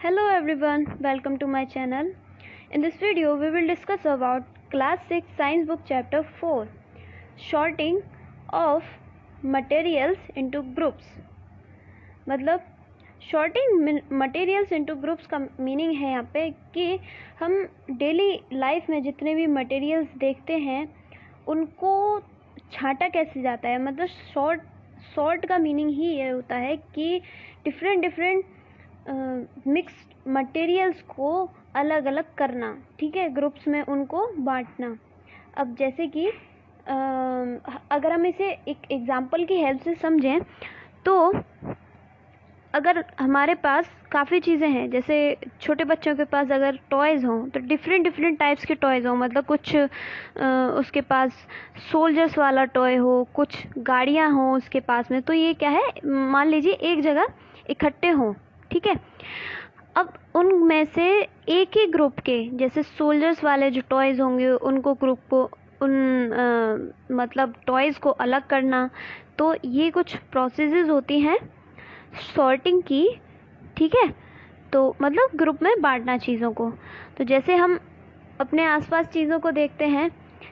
Hello everyone, welcome to my channel. In this video, we will discuss about Class 6 Science Book Chapter 4 Sorting of Materials into Groups. मतलब shorting materials into groups का meaning है यहाँ पे कि हम daily life में जितने भी मटेरियल्स देखते हैं उनको छांटा कैसे जाता है। मतलब सॉर्ट का मीनिंग ही ये होता है कि डिफरेंट मिक्स्ड मटेरियल्स को अलग अलग करना, ठीक है, ग्रुप्स में उनको बांटना। अब जैसे कि अगर हम इसे एक एग्जांपल की हेल्प से समझें तो अगर हमारे पास काफ़ी चीज़ें हैं, जैसे छोटे बच्चों के पास अगर टॉयज़ हों तो डिफरेंट टाइप्स के टॉयज़ हों, मतलब कुछ उसके पास सोल्जर्स वाला टॉय हो, कुछ गाड़ियाँ हों उसके पास में, तो ये क्या है, मान लीजिए एक जगह इकट्ठे हों, ठीक है। अब उनमें से एक ही ग्रुप के, जैसे सोल्जर्स वाले जो टॉयज़ होंगे उनको ग्रुप को मतलब टॉयज़ को अलग करना, तो ये कुछ प्रोसेसेस होती हैं सॉर्टिंग की, ठीक है। तो मतलब ग्रुप में बांटना चीज़ों को। तो जैसे हम अपने आसपास चीज़ों को देखते हैं,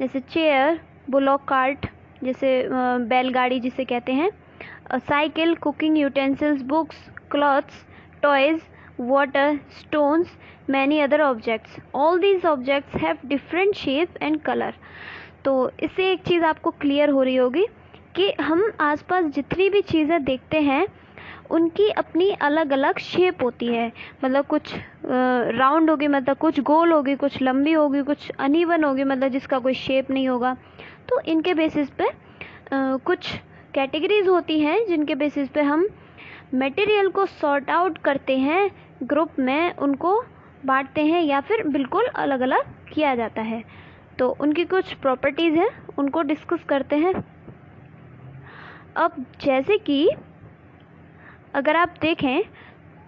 जैसे चेयर, बुलॉक कार्ट, जैसे बैलगाड़ी जिसे कहते हैं, cycle, cooking utensils, books, clothes, toys, water, stones, many other objects. All these objects have different shape and color. तो इससे एक चीज़ आपको क्लियर हो रही होगी कि हम आसपास जितनी भी चीज़ें देखते हैं उनकी अपनी अलग अलग शेप होती है। मतलब कुछ राउंड होगी, मतलब कुछ गोल होगी, कुछ लंबी होगी, कुछ अनइवन होगी, मतलब जिसका कोई शेप नहीं होगा। तो इनके बेसिस पे कुछ कैटेगरीज होती हैं जिनके बेसिस पे हम मटेरियल को सॉर्ट आउट करते हैं, ग्रुप में उनको बांटते हैं या फिर बिल्कुल अलग अलग किया जाता है। तो उनकी कुछ प्रॉपर्टीज़ हैं, उनको डिस्कस करते हैं। अब जैसे कि अगर आप देखें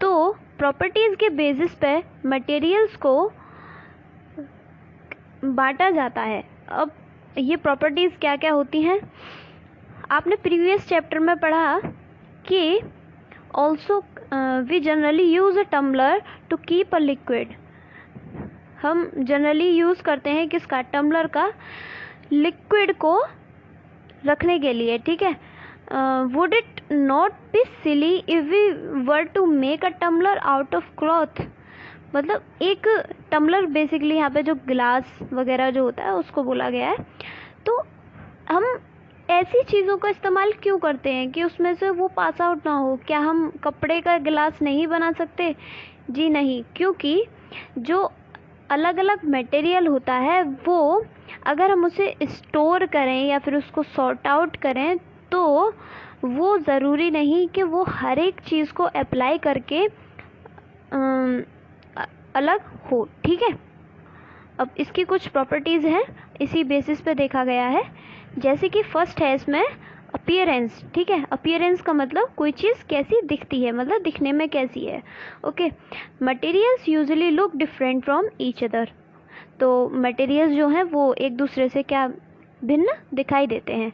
तो प्रॉपर्टीज़ के बेसिस पे मटेरियल्स को बांटा जाता है। अब ये प्रॉपर्टीज़ क्या क्या होती हैं, आपने प्रीवियस चैप्टर में पढ़ा कि also we generally use a tumbler to keep a liquid. हम जनरली यूज़ करते हैं किसका, टम्बलर का, लिक्विड को रखने के लिए, ठीक है। Would it not be silly if we were to make a tumbler out of cloth. मतलब एक टम्बलर बेसिकली यहाँ पे जो गिलास वगैरह जो होता है उसको बोला गया है। तो हम ऐसी चीज़ों का इस्तेमाल क्यों करते हैं कि उसमें से वो पास आउट ना हो। क्या हम कपड़े का गिलास नहीं बना सकते? जी नहीं, क्योंकि जो अलग अलग मटेरियल होता है वो अगर हम उसे स्टोर करें या फिर उसको सॉर्ट आउट करें तो वो ज़रूरी नहीं कि वो हर एक चीज़ को अप्लाई करके अलग हो, ठीक है। अब इसकी कुछ प्रॉपर्टीज़ हैं, इसी बेसिस पे देखा गया है। जैसे कि फर्स्ट है इसमें अपीयरेंस, ठीक है। अपीयरेंस का मतलब कोई चीज़ कैसी दिखती है, मतलब दिखने में कैसी है, okay. Materials usually look different from each other. तो मटेरियल्स जो हैं वो एक दूसरे से क्या भिन्न दिखाई देते हैं।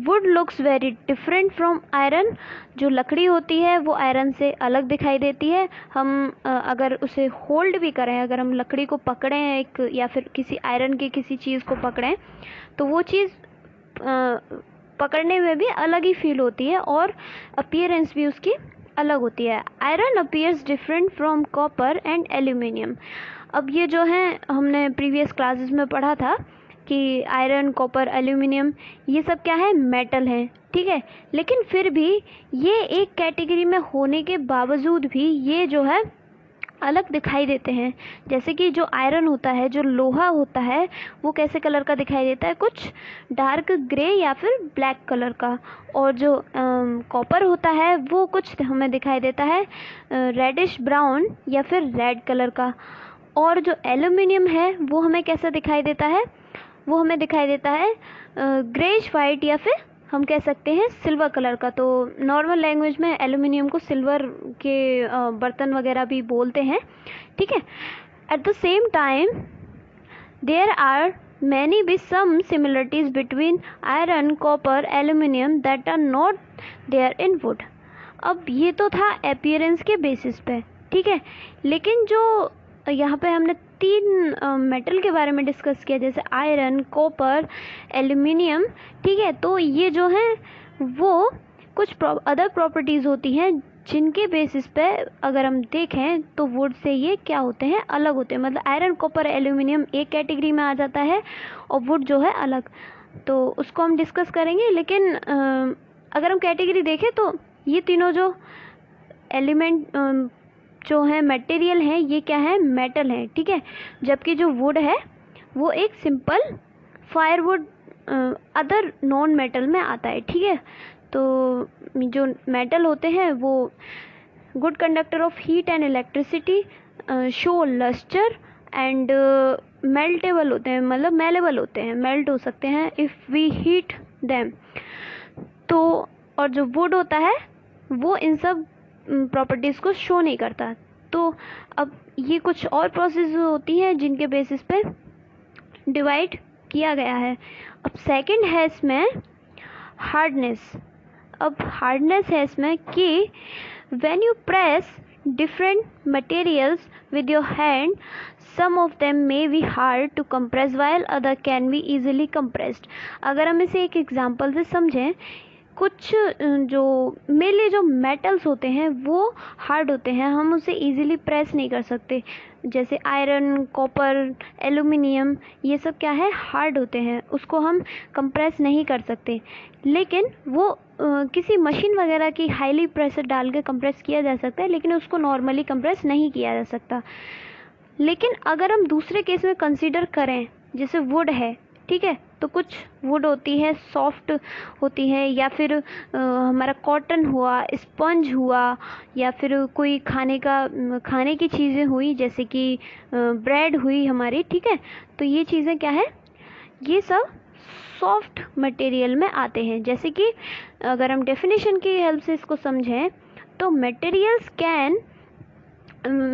Would looks very different from iron. जो लकड़ी होती है वो आयरन से अलग दिखाई देती है। हम अगर उसे होल्ड भी करें, अगर हम लकड़ी को पकड़ें एक या फिर किसी आयरन की किसी चीज़ को पकड़ें तो वो चीज़ पकड़ने में भी अलग ही फील होती है और अपीयरेंस भी उसकी अलग होती है। Iron appears different from copper and aluminium. अब ये जो है हमने प्रीवियस क्लासेस में पढ़ा था कि आयरन, कॉपर, एल्यूमिनियम ये सब क्या है, मेटल हैं, ठीक है। लेकिन फिर भी ये एक कैटेगरी में होने के बावजूद भी ये जो है अलग दिखाई देते हैं। जैसे कि जो आयरन होता है, जो लोहा होता है, वो कैसे कलर का दिखाई देता है, कुछ डार्क ग्रे या फिर ब्लैक कलर का। और जो कॉपर होता है वो कुछ हमें दिखाई देता है रेडिश ब्राउन या फिर रेड कलर का। और जो एल्यूमिनियम है वो हमें कैसा दिखाई देता है, वो हमें दिखाई देता है ग्रेइश वाइट या फिर हम कह सकते हैं सिल्वर कलर का। तो नॉर्मल लैंग्वेज में एल्यूमिनियम को सिल्वर के बर्तन वगैरह भी बोलते हैं, ठीक है। At the same time there are many be some similarities between iron, copper, aluminium that are not there in wood. अब ये तो था अपीयरेंस के बेसिस पे, ठीक है। लेकिन जो यहाँ पे हमने 3 मेटल के बारे में डिस्कस किया, जैसे आयरन, कॉपर, एल्यूमिनियम, ठीक है, तो ये जो है वो कुछ अदर प्रॉपर्टीज़ होती हैं जिनके बेसिस पे अगर हम देखें तो वुड से ये क्या होते हैं, अलग होते हैं। मतलब आयरन, कॉपर, एल्यूमिनियम एक कैटेगरी में आ जाता है और वुड जो है अलग, तो उसको हम डिस्कस करेंगे। लेकिन अगर हम कैटेगरी देखें तो ये तीनों जो एलिमेंट जो है मटेरियल है, ये क्या है, मेटल है, ठीक है। जबकि जो वुड है वो एक simple firewood other non metal में आता है, ठीक है। तो जो मेटल होते हैं वो good conductor of heat and electricity, show lustre and meltable होते हैं, मतलब मेलेबल होते हैं, मेल्ट हो सकते हैं इफ़ वी हीट देम। तो और जो वुड होता है वो इन सब प्रॉपर्टीज़ को शो नहीं करता। तो अब ये कुछ और प्रोसेस होती हैं जिनके बेसिस पे डिवाइड किया गया है। अब सेकंड है इसमें हार्डनेस। अब हार्डनेस है इसमें कि when you press different materials with your hand, some of them may be hard to compress while other can be easily compressed। अगर हम इसे एक एग्जांपल से समझें, कुछ जो मेनली जो मेटल्स होते हैं वो हार्ड होते हैं, हम उसे इजीली प्रेस नहीं कर सकते। जैसे आयरन, कॉपर, एल्यूमिनियम, ये सब क्या है, हार्ड होते हैं, उसको हम कंप्रेस नहीं कर सकते। लेकिन वो किसी मशीन वगैरह की हाईली प्रेशर डाल के कंप्रेस किया जा सकता है, लेकिन उसको नॉर्मली कंप्रेस नहीं किया जा सकता। लेकिन अगर हम दूसरे केस में कंसीडर करें, जैसे वुड है, ठीक है, तो कुछ वुड होती है सॉफ्ट होती है, या फिर हमारा कॉटन हुआ, स्पंज हुआ, या फिर कोई खाने की चीज़ें हुई, जैसे कि ब्रेड हुई हमारी, ठीक है। तो ये चीज़ें क्या है, ये सब सॉफ्ट मटेरियल में आते हैं। जैसे कि अगर हम डेफिनेशन की हेल्प से इसको समझें तो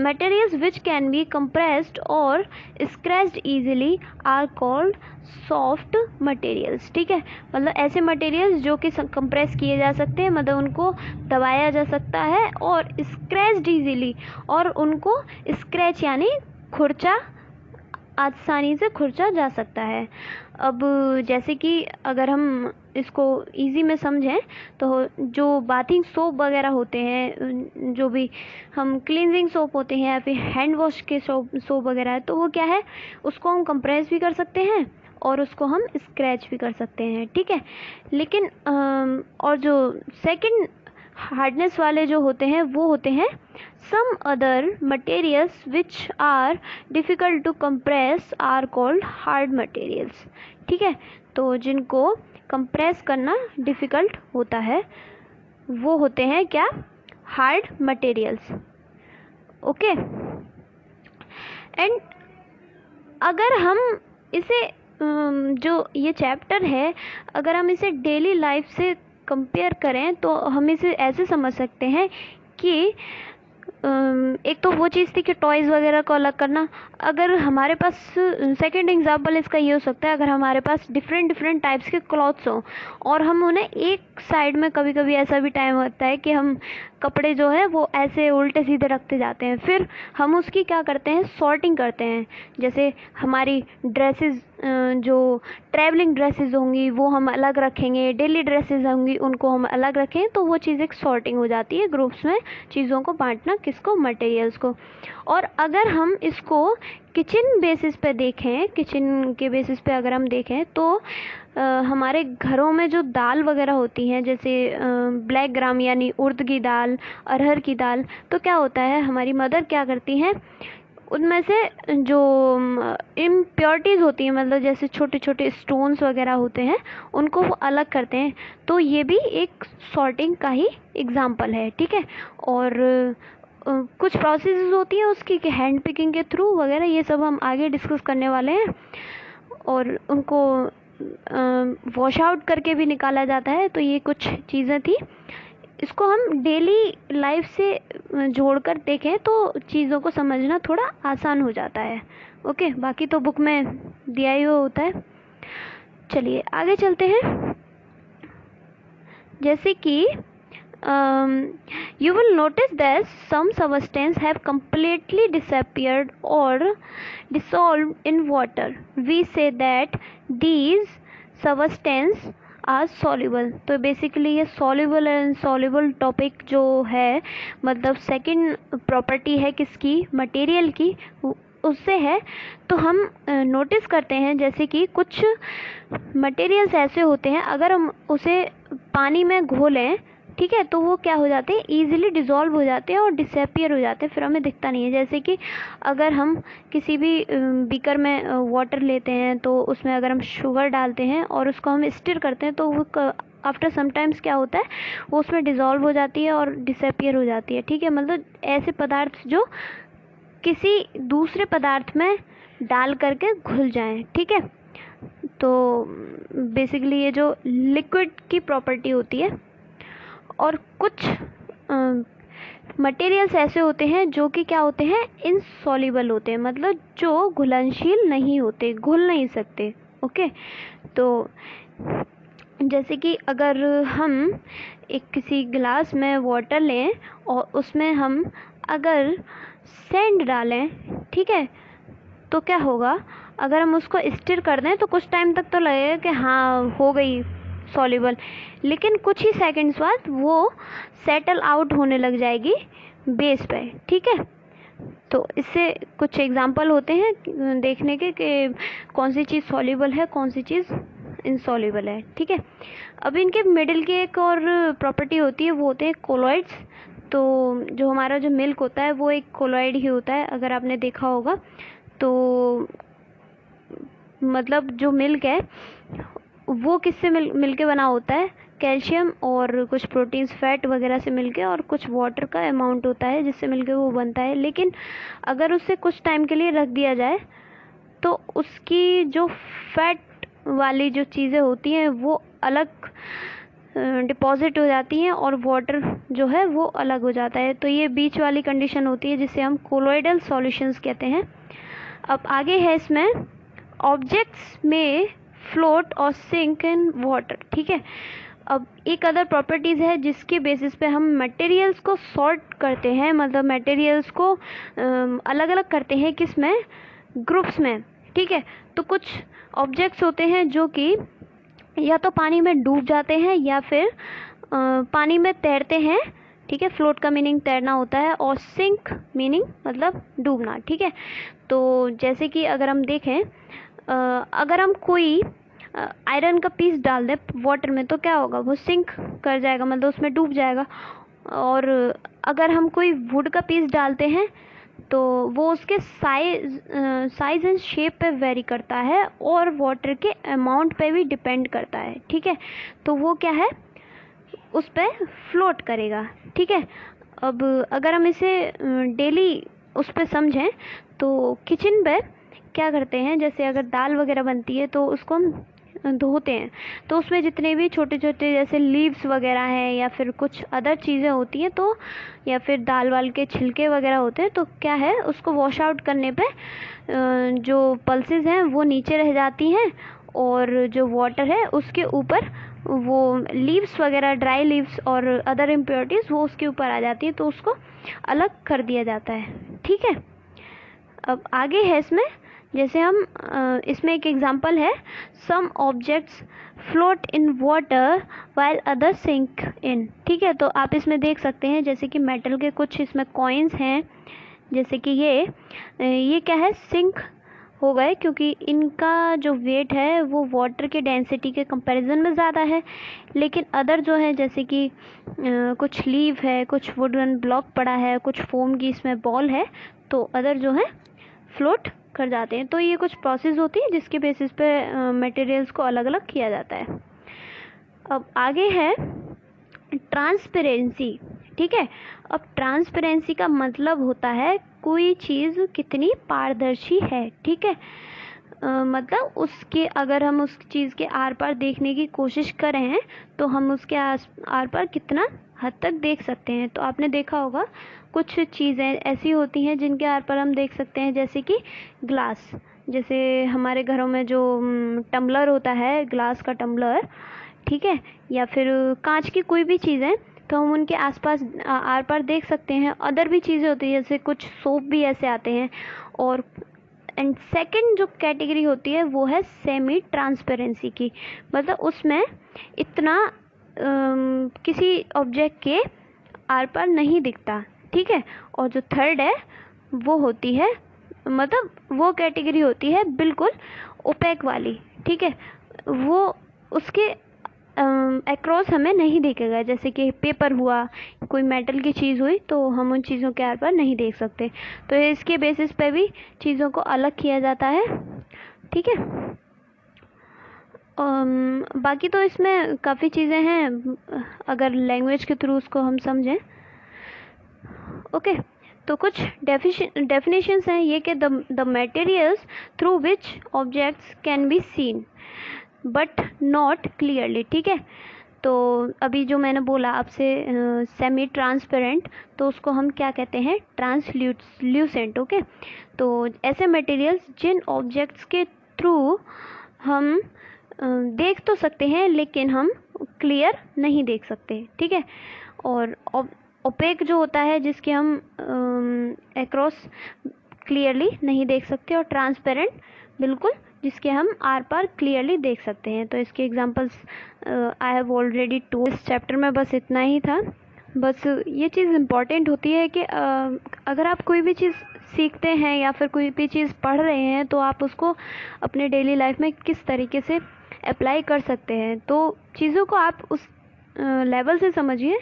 materials which can be compressed or scratched easily are called soft materials, ठीक है। मतलब ऐसे मटेरियल्स जो कि कंप्रेस किए जा सकते हैं, मतलब उनको दबाया जा सकता है, और स्क्रैच्ड इजीली, और उनको स्क्रैच यानी खुरचा, आसानी से खुरचा जा सकता है। अब जैसे कि अगर हम इसको इजी में समझें तो जो बाथिंग सोप वगैरह होते हैं, जो भी हम क्लींजिंग सोप होते हैं या फिर हैंड वॉश के सोप वगैरह है, तो वो क्या है, उसको हम कंप्रेस भी कर सकते हैं और उसको हम स्क्रैच भी कर सकते हैं, ठीक है। लेकिन और जो सेकंड हार्डनेस वाले जो होते हैं वो होते हैं some other materials which are difficult to compress are called hard materials, ठीक है। तो जिनको कंप्रेस करना डिफ़िकल्ट होता है वो होते हैं क्या, हार्ड मटेरियल्स, ओके। एंड अगर हम इसे जो ये चैप्टर है, अगर हम इसे डेली लाइफ से कंपेयर करें तो हम इसे ऐसे समझ सकते हैं कि एक तो वो चीज़ थी कि टॉयज़ वगैरह को अलग करना। अगर हमारे पास सेकंड एग्जांपल इसका ये हो सकता है, अगर हमारे पास डिफरेंट टाइप्स के क्लॉथ्स हों और हम उन्हें एक साइड में, कभी कभी ऐसा भी टाइम होता है कि हम कपड़े जो है वो ऐसे उल्टे सीधे रखते जाते हैं, फिर हम उसकी क्या करते हैं, सॉर्टिंग करते हैं। जैसे हमारी ड्रेसेस, जो ट्रैवलिंग ड्रेसेस होंगी वो हम अलग रखेंगे, डेली ड्रेसेस होंगी उनको हम अलग रखें, तो वो चीज़ एक सॉर्टिंग हो जाती है, ग्रुप्स में चीज़ों को बांटना, किसको, मटेरियल्स को। और अगर हम इसको किचन बेसिस पे देखें, किचन के बेसिस पे अगर हम देखें तो हमारे घरों में जो दाल वगैरह होती हैं, जैसे ब्लैक ग्राम यानी उड़द की दाल, अरहर की दाल, तो क्या होता है, हमारी मदर क्या करती हैं, उनमें से जो इम्प्योरिटीज़ होती हैं, मतलब जैसे छोटे छोटे स्टोन्स वगैरह होते हैं, उनको वो अलग करते हैं। तो ये भी एक सॉर्टिंग का ही एग्जाम्पल है, ठीक है। और कुछ प्रोसेस होती हैं उसकी कि हैंड पिकिंग के थ्रू वगैरह, ये सब हम आगे डिस्कस करने वाले हैं। और उनको वॉश आउट करके भी निकाला जाता है। तो ये कुछ चीज़ें थी, इसको हम डेली लाइफ से जोड़कर देखें तो चीज़ों को समझना थोड़ा आसान हो जाता है, ओके। बाकी तो बुक में दिया ही हुआ होता है। चलिए आगे चलते हैं। जैसे कि you will notice that some substances have completely disappeared or dissolved in water. We say that these substances are soluble. तो बेसिकली ये सॉल्युबल एंड इनसॉल्युबल टॉपिक जो है, मतलब सेकंड प्रॉपर्टी है किसकी, मटेरियल की, उससे है। तो हम नोटिस करते हैं जैसे कि कुछ मटेरियल्स ऐसे होते हैं अगर हम उसे पानी में घोलें, ठीक है, तो वो क्या हो जाते हैं, ईजिली डिज़ोल्व हो जाते हैं और डिसअपियर हो जाते हैं, फिर हमें दिखता नहीं है। जैसे कि अगर हम किसी भी बीकर में वाटर लेते हैं तो उसमें अगर हम शुगर डालते हैं और उसको हम स्टिर करते हैं तो वो आफ्टर समटाइम्स क्या होता है, वो उसमें डिज़ोल्व हो जाती है और डिसअपियर हो जाती है, ठीक है। मतलब ऐसे पदार्थ जो किसी दूसरे पदार्थ में डाल करके घुल जाएं, ठीक है। तो बेसिकली ये जो लिक्विड की प्रॉपर्टी होती है। और कुछ मटेरियल्स ऐसे होते हैं जो कि क्या होते हैं, इनसॉल्युबल होते हैं, मतलब जो घुलनशील नहीं होते, घुल नहीं सकते। ओके, तो जैसे कि अगर हम एक किसी गिलास में वाटर लें और उसमें हम अगर सैंड डालें, ठीक है, तो क्या होगा, अगर हम उसको स्टिर कर दें तो कुछ टाइम तक तो लगेगा कि हाँ हो गई सॉल्युबल, लेकिन कुछ ही सेकंड्स बाद वो सेटल आउट होने लग जाएगी बेस पे, ठीक है। तो इससे कुछ एग्जांपल होते हैं देखने के कि कौन सी चीज़ सॉल्युबल है, कौन सी चीज़ इनसॉल्युबल है, ठीक है। अब इनके मिडिल की एक और प्रॉपर्टी होती है, वो होते हैं कोलॉइड्स। तो जो हमारा जो मिल्क होता है वो एक कोलॉइड ही होता है, अगर आपने देखा होगा तो मतलब जो मिल्क है वो किससे मिलके बना होता है, कैल्शियम और कुछ प्रोटीन्स, फैट वगैरह से मिलके, और कुछ वाटर का अमाउंट होता है जिससे मिलके वो बनता है। लेकिन अगर उसे कुछ टाइम के लिए रख दिया जाए तो उसकी जो फैट वाली जो चीज़ें होती हैं वो अलग डिपॉजिट हो जाती हैं और वाटर जो है वो अलग हो जाता है। तो ये बीच वाली कंडीशन होती है जिसे हम कोलोइडल सॉल्यूशंस कहते हैं। अब आगे है इसमें ऑब्जेक्ट्स में फ्लोट और सिंक इन वाटर, ठीक है। अब एक अदर प्रॉपर्टीज़ है जिसके बेसिस पे हम मटेरियल्स को सॉर्ट करते हैं, मतलब मटेरियल्स को अलग अलग करते हैं, किस में, ग्रुप्स में, ठीक है। तो कुछ ऑब्जेक्ट्स होते हैं जो कि या तो पानी में डूब जाते हैं या फिर पानी में तैरते हैं, ठीक है। फ्लोट का मीनिंग तैरना होता है और सिंक मीनिंग मतलब डूबना, ठीक है। तो जैसे कि अगर हम देखें, अगर हम कोई आयरन का पीस डाल दें वाटर में तो क्या होगा, वो सिंक कर जाएगा, मतलब उसमें डूब जाएगा। और अगर हम कोई वुड का पीस डालते हैं तो वो उसके साइज एंड शेप पे वेरी करता है और वाटर के अमाउंट पे भी डिपेंड करता है, ठीक है। तो वो क्या है, उस पर फ्लोट करेगा, ठीक है। अब अगर हम इसे डेली उस पर समझें तो किचन पे क्या करते हैं, जैसे अगर दाल वगैरह बनती है तो उसको हम धोते हैं, तो उसमें जितने भी छोटे छोटे जैसे लीव्स वगैरह हैं या फिर कुछ अदर चीज़ें होती हैं, तो या फिर दाल वाल के छिलके वगैरह होते हैं, तो क्या है, उसको वॉश आउट करने पे जो पल्सेस हैं वो नीचे रह जाती हैं और जो वाटर है उसके ऊपर वो लीव्स वगैरह, ड्राई लीव्स और अदर इम्प्योरिटीज़ वो उसके ऊपर आ जाती है, तो उसको अलग कर दिया जाता है, ठीक है। अब आगे है इसमें, जैसे हम इसमें एक एग्जांपल है, some objects float in water while other sink in, ठीक है। तो आप इसमें देख सकते हैं जैसे कि मेटल के कुछ इसमें कॉइन्स हैं, जैसे कि ये क्या है, सिंक हो गए, क्योंकि इनका जो वेट है वो वाटर के डेंसिटी के कंपैरिजन में ज़्यादा है। लेकिन अदर जो है जैसे कि कुछ लीव है, कुछ वुडन ब्लॉक पड़ा है, कुछ फोम की इसमें बॉल है, तो अदर जो है फ्लोट कर जाते हैं। तो ये कुछ प्रोसेस होती है जिसके बेसिस पे मटेरियल्स को अलग अलग किया जाता है। अब आगे है ट्रांसपेरेंसी, ठीक है। अब ट्रांसपेरेंसी का मतलब होता है कोई चीज़ कितनी पारदर्शी है, ठीक है। मतलब उसके, अगर हम उस चीज़ के आर पार देखने की कोशिश करें तो हम उसके आर पार कितना हद तक देख सकते हैं। तो आपने देखा होगा कुछ चीज़ें ऐसी होती हैं जिनके आर पार हम देख सकते हैं, जैसे कि ग्लास, जैसे हमारे घरों में जो टम्बलर होता है, ग्लास का टम्बलर, ठीक है, या फिर कांच की कोई भी चीज़ें, तो हम उनके आसपास आर पार देख सकते हैं। अदर भी चीज़ें होती है, जैसे कुछ सोप भी ऐसे आते हैं। और एंड सेकंड जो कैटेगरी होती है वो है सेमी ट्रांसपेरेंसी की, मतलब उसमें इतना किसी ऑब्जेक्ट के आर पार नहीं दिखता, ठीक है। और जो थर्ड है वो होती है, मतलब वो कैटेगरी होती है बिल्कुल ओपेक वाली, ठीक है। वो उसके अक्रॉस हमें नहीं दिखेगा, जैसे कि पेपर हुआ, कोई मेटल की चीज़ हुई, तो हम उन चीज़ों के आर पार नहीं देख सकते। तो इसके बेसिस पे भी चीज़ों को अलग किया जाता है, ठीक है। बाकी तो इसमें काफ़ी चीज़ें हैं, अगर लैंग्वेज के थ्रू उसको हम समझें। ओके, तो कुछ डेफिनेशंस हैं ये कि the materials through which objects can be seen but not clearly, ठीक है। तो अभी जो मैंने बोला आपसे सेमी ट्रांसपेरेंट, तो उसको हम क्या कहते हैं, ट्रांसल्यूसेंट, ओके। तो ऐसे मटेरियल्स जिन ऑब्जेक्ट्स के थ्रू हम देख तो सकते हैं लेकिन हम क्लियर नहीं देख सकते, ठीक है। और ओपेक जो होता है जिसके हम अक्रॉस क्लियरली नहीं देख सकते, और ट्रांसपेरेंट बिल्कुल जिसके हम आर पार क्लियरली देख सकते हैं। तो इसके examples I have already to. इस चैप्टर में बस इतना ही था। बस ये चीज़ इम्पॉर्टेंट होती है कि अगर आप कोई भी चीज़ सीखते हैं या फिर कोई भी चीज़ पढ़ रहे हैं तो आप उसको अपने डेली लाइफ में किस तरीके से अप्लाई कर सकते हैं। तो चीज़ों को आप उस लेवल से समझिए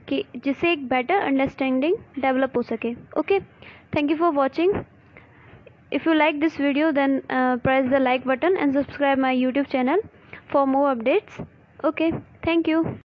कि जिससे एक बेटर अंडरस्टैंडिंग डेवलप हो सके। Okay, thank you for watching. If you like this video, then press the like button and subscribe my YouTube channel for more updates. Okay, thank you.